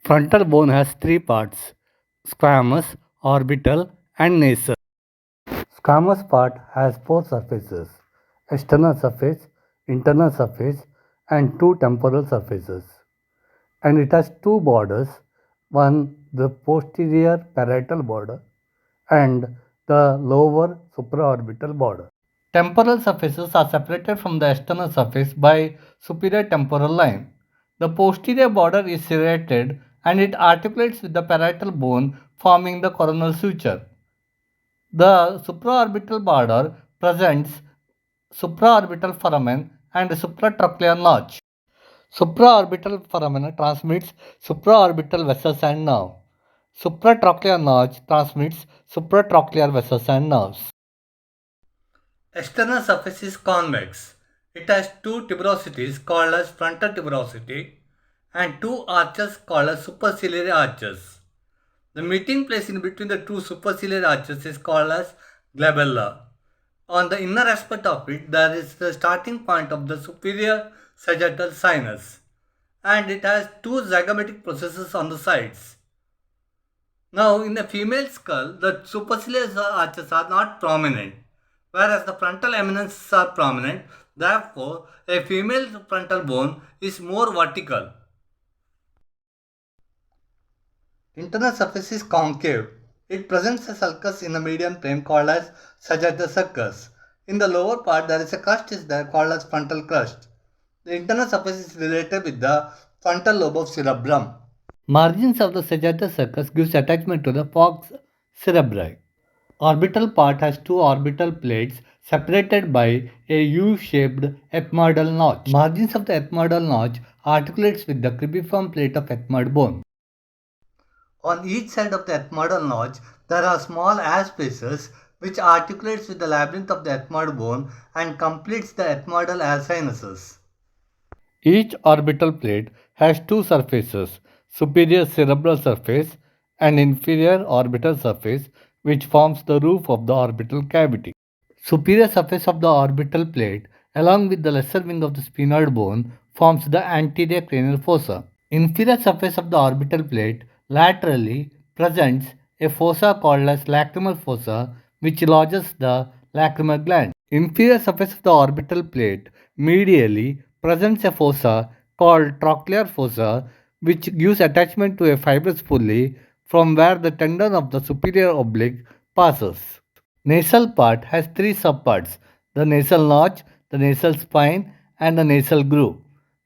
Frontal bone has three parts: squamous, orbital, and nasal. Squamous part has four surfaces: external surface, internal surface, and two temporal surfaces. And it has two borders, one the posterior parietal border and the lower supraorbital border. Temporal surfaces are separated from the external surface by superior temporal line. The posterior border is serrated and it articulates with the parietal bone, forming the coronal suture. The supraorbital border presents supraorbital foramen and supratrochlear notch. Supraorbital foramen transmits supraorbital vessels and nerve. Supratrochlear notch transmits supratrochlear vessels and nerves. External surface is convex. It has two tuberosities called as frontal tuberosity and two arches called as superciliary arches. The meeting place in between the two superciliary arches is called as glabella. On the inner aspect of it, there is the starting point of the superior sagittal sinus, and it has two zygomatic processes on the sides. Now, in a female skull, the superciliary arches are not prominent, whereas the frontal eminences are prominent. Therefore, a female frontal bone is more vertical. Internal surface is concave. It presents a sulcus in the median plane called as sagittal sulcus. In the lower part, there is a crust is there called as frontal crust. The internal surface is related with the frontal lobe of cerebrum. Margins of the sagittal sulcus gives attachment to the falx cerebri. Orbital part has two orbital plates separated by a U-shaped ethmoidal notch. Margins of the ethmoidal notch articulates with the cribriform plate of ethmoid bone. On each side of the ethmoidal notch, there are small air spaces which articulates with the labyrinth of the ethmoid bone and completes the ethmoidal air sinuses. Each orbital plate has two surfaces, superior cerebral surface and inferior orbital surface, which forms the roof of the orbital cavity. Superior surface of the orbital plate, along with the lesser wing of the sphenoid bone, forms the anterior cranial fossa. Inferior surface of the orbital plate laterally presents a fossa called as lacrimal fossa, which lodges the lacrimal gland. Inferior surface of the orbital plate medially presents a fossa called trochlear fossa, which gives attachment to a fibrous pulley from where the tendon of the superior oblique passes. Nasal part has three subparts: the nasal notch, the nasal spine, and the nasal groove.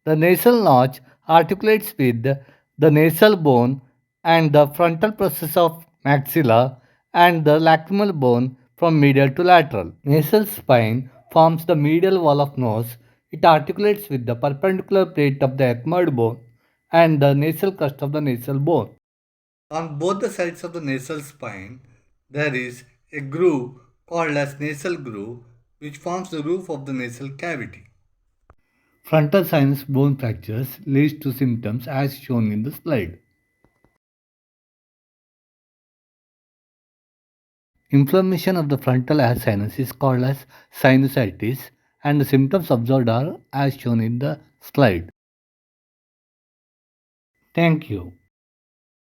The nasal notch articulates with the nasal bone and the frontal process of maxilla and the lacrimal bone from medial to lateral. Nasal spine forms the medial wall of nose. It articulates with the perpendicular plate of the ethmoid bone and the nasal crest of the nasal bone. On both the sides of the nasal spine, there is a groove called as nasal groove, which forms the roof of the nasal cavity. Frontal sinus bone fractures leads to symptoms as shown in the slide. Inflammation of the frontal air sinus is called as sinusitis, and the symptoms observed are as shown in the slide. Thank you.